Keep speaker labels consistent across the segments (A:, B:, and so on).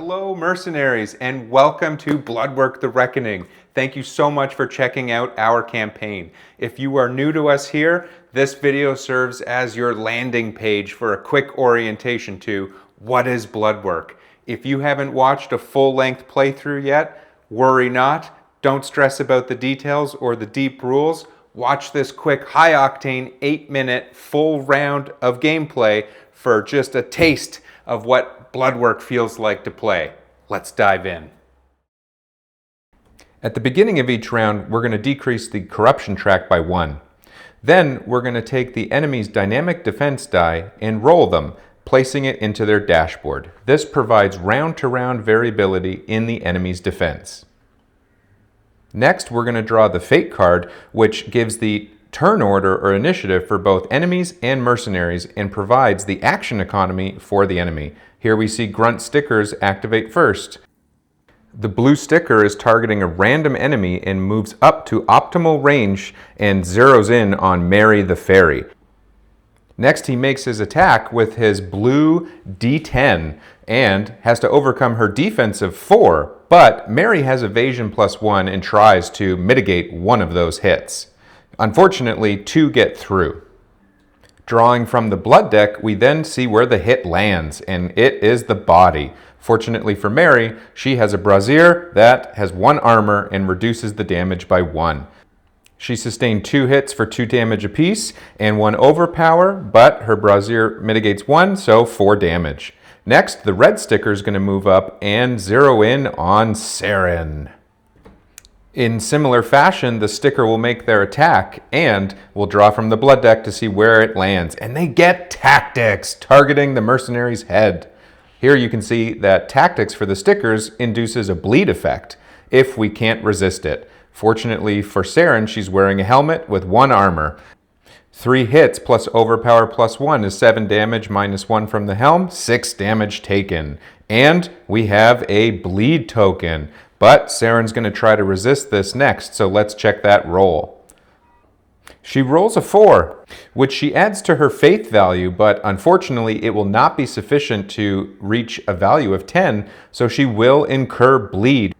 A: Hello Mercenaries, and welcome to Bloodwork the Reckoning. Thank you so much for checking out our campaign. If you are new to us here, this video serves as your landing page for a quick orientation to what is Bloodwork. If you haven't watched a full-length playthrough yet, worry not. Don't stress about the details or the deep rules. Watch this quick high-octane 8-minute full round of gameplay for just a taste of what Bloodwork feels like to play. Let's dive in. At the beginning of each round, we're going to decrease the corruption track by 1. Then we're going to take the enemy's dynamic defense die and roll them, placing it into their dashboard. This provides round-to-round variability in the enemy's defense. Next, we're going to draw the Fate card, which gives the turn order or initiative for both enemies and mercenaries and provides the action economy for the enemy. Here we see grunt stickers activate first. The blue sticker is targeting a random enemy and moves up to optimal range and zeroes in on Mary the Fairy. Next, he makes his attack with his blue D10 and has to overcome her defense of 4, but Mary has evasion +1 and tries to mitigate one of those hits. Unfortunately, 2 get through. Drawing from the blood deck, we then see where the hit lands, and it is the body. Fortunately for Mary, she has a brassiere that has 1 armor and reduces the damage by 1. She sustained 2 hits for 2 damage apiece and 1 overpower, but her brassiere mitigates 1, so 4 damage. Next, the red sticker is going to move up and zero in on Saren. In similar fashion, the sticker will make their attack and will draw from the blood deck to see where it lands. And they get Tactics, targeting the mercenary's head. Here you can see that Tactics for the stickers induces a bleed effect if we can't resist it. Fortunately for Saren, she's wearing a helmet with 1 armor. 3 hits plus overpower +1 is 7 damage minus 1 from the helm, 6 damage taken. And we have a bleed token. But Saren's going to try to resist this next, so let's check that roll. She rolls a 4, which she adds to her faith value, but unfortunately it will not be sufficient to reach a value of 10, so she will incur bleed.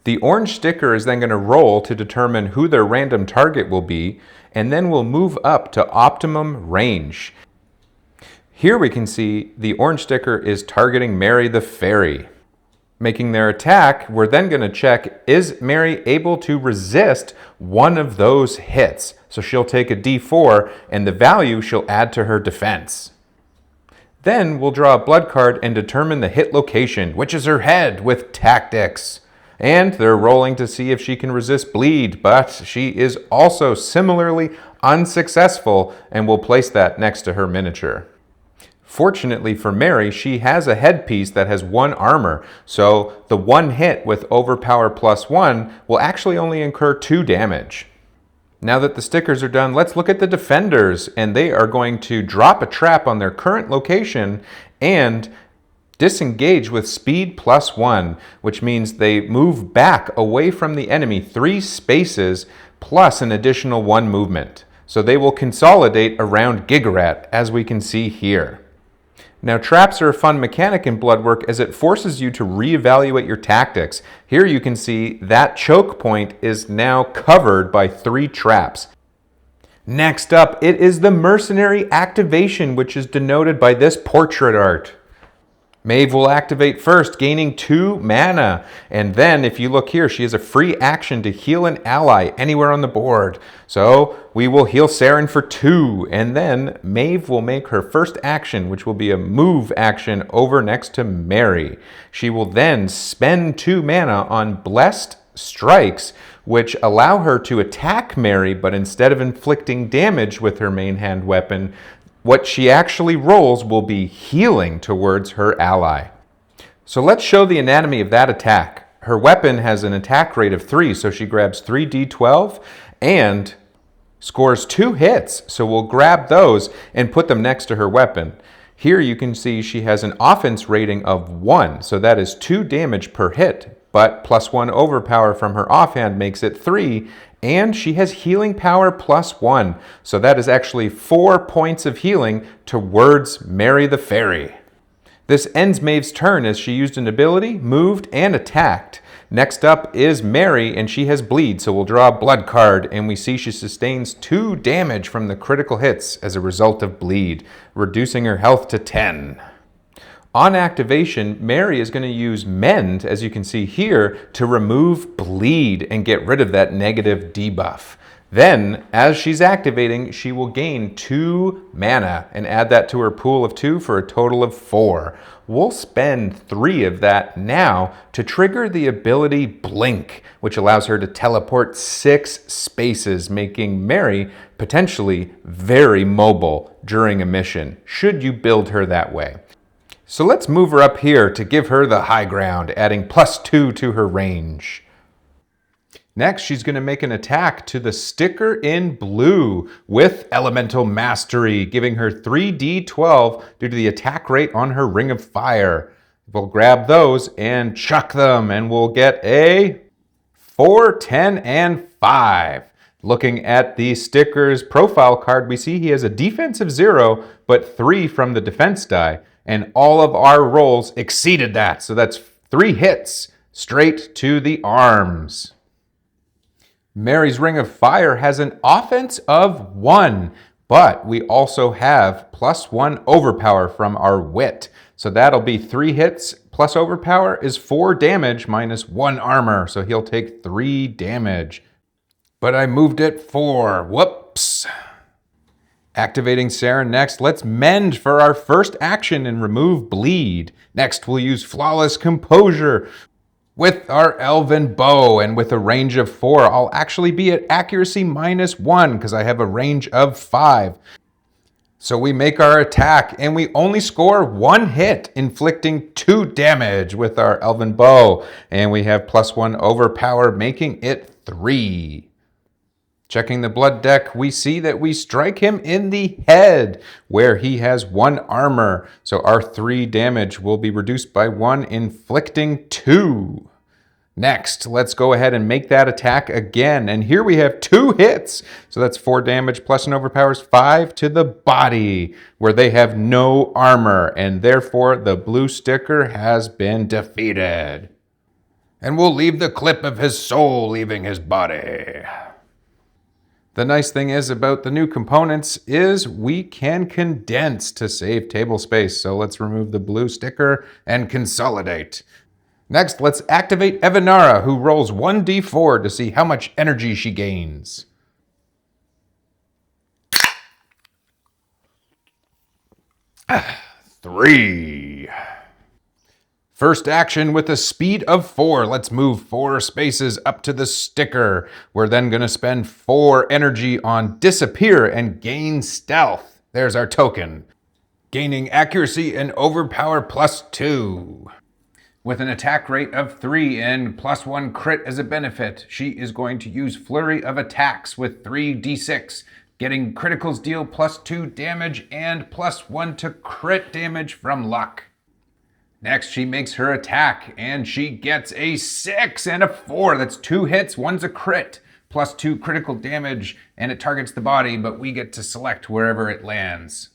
A: The orange sticker is then going to roll to determine who their random target will be, and then will move up to optimum range. Here we can see the orange sticker is targeting Mary the Fairy. Making their attack, we're then going to check, is Mary able to resist one of those hits? So she'll take a D4, and the value she'll add to her defense. Then we'll draw a blood card and determine the hit location, which is her head with Tactics. And they're rolling to see if she can resist bleed, but she is also similarly unsuccessful, and we'll place that next to her miniature. Fortunately for Mary, she has a headpiece that has 1 armor, so the 1 hit with overpower +1 will actually only incur 2 damage. Now that the stickers are done, let's look at the defenders, and they are going to drop a trap on their current location and disengage with speed +1, which means they move back away from the enemy 3 spaces plus an additional 1 movement. So they will consolidate around Gigarat, as we can see here. Now, traps are a fun mechanic in Bloodwork as it forces you to reevaluate your tactics. Here you can see that choke point is now covered by 3 traps. Next up, it is the Mercenary activation, which is denoted by this portrait art. Maeve will activate first, gaining 2 mana. And then, if you look here, she has a free action to heal an ally anywhere on the board. So we will heal Saren for 2. And then Maeve will make her first action, which will be a move action over next to Mary. She will then spend 2 mana on Blessed Strikes, which allow her to attack Mary, but instead of inflicting damage with her main hand weapon, what she actually rolls will be healing towards her ally. So let's show the anatomy of that attack. Her weapon has an attack rate of 3, so she grabs 3d12 and scores 2 hits. So we'll grab those and put them next to her weapon. Here you can see she has an offense rating of 1, so that is 2 damage per hit, but +1 overpower from her offhand makes it 3, and she has healing power +1, so that is actually 4 points of healing towards Mary the Fairy. This ends Maeve's turn as she used an ability, moved, and attacked. Next up is Mary, and she has bleed, so we'll draw a blood card, and we see she sustains 2 damage from the critical hits as a result of bleed, reducing her health to 10. On activation, Mary is going to use Mend, as you can see here, to remove bleed and get rid of that negative debuff. Then, as she's activating, she will gain 2 mana and add that to her pool of 2 for a total of 4. We'll spend 3 of that now to trigger the ability Blink, which allows her to teleport 6 spaces, making Mary potentially very mobile during a mission, should you build her that way. So let's move her up here to give her the high ground, adding +2 to her range. Next, she's going to make an attack to the sticker in blue with Elemental Mastery, giving her 3d12 due to the attack rate on her Ring of Fire. We'll grab those and chuck them, and we'll get a 4, 10, and 5. Looking at the sticker's profile card, we see he has a defense of 0, but 3 from the defense die, and all of our rolls exceeded that. So that's 3 hits straight to the arms. Mary's Ring of Fire has an offense of 1, but we also have +1 overpower from our wit. So that'll be 3 hits plus overpower is 4 damage minus 1 armor. So he'll take 3 damage. But I moved it 4. Whoops. Activating Sarah next. Let's Mend for our first action and remove bleed. Next, we'll use Flawless Composure with our Elven Bow, and with a range of 4, I'll actually be at accuracy -1 because I have a range of 5. So we make our attack, and we only score 1 hit, inflicting 2 damage with our Elven Bow, and we have +1 overpower, making it 3. Checking the blood deck, we see that we strike him in the head, where he has 1 armor. So our 3 damage will be reduced by 1, inflicting 2. Next, let's go ahead and make that attack again. And here we have 2 hits. So that's 4 damage plus an overpowers 5 to the body, where they have no armor. And therefore, the blue sticker has been defeated. And we'll leave the clip of his soul leaving his body. The nice thing is about the new components is we can condense to save table space. So let's remove the blue sticker and consolidate. Next, let's activate Evanara, who rolls 1d4 to see how much energy she gains. 3. First action with a speed of 4. Let's move 4 spaces up to the sticker. We're then going to spend 4 energy on Disappear and gain Stealth. There's our token. Gaining accuracy and overpower +2. With an attack rate of 3 and +1 crit as a benefit, she is going to use Flurry of Attacks with 3d6, getting criticals deal +2 damage and +1 to crit damage from luck. Next, she makes her attack, and she gets a 6 and a 4. That's 2 hits, 1's a crit, +2 critical damage, and it targets the body, but we get to select wherever it lands.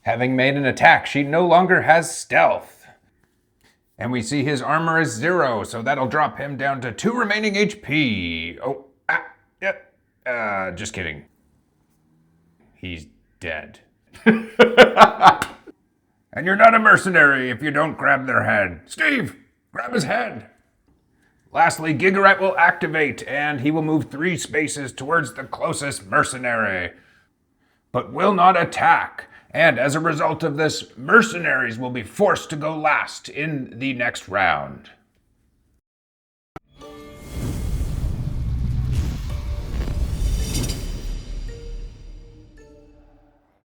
A: Having made an attack, she no longer has stealth. And we see his armor is 0, so that'll drop him down to 2 remaining HP. Just kidding. He's dead. And you're not a mercenary if you don't grab their head. Steve, grab his head. Lastly, Gigarat will activate, and he will move 3 spaces towards the closest mercenary, but will not attack. And as a result of this, mercenaries will be forced to go last in the next round.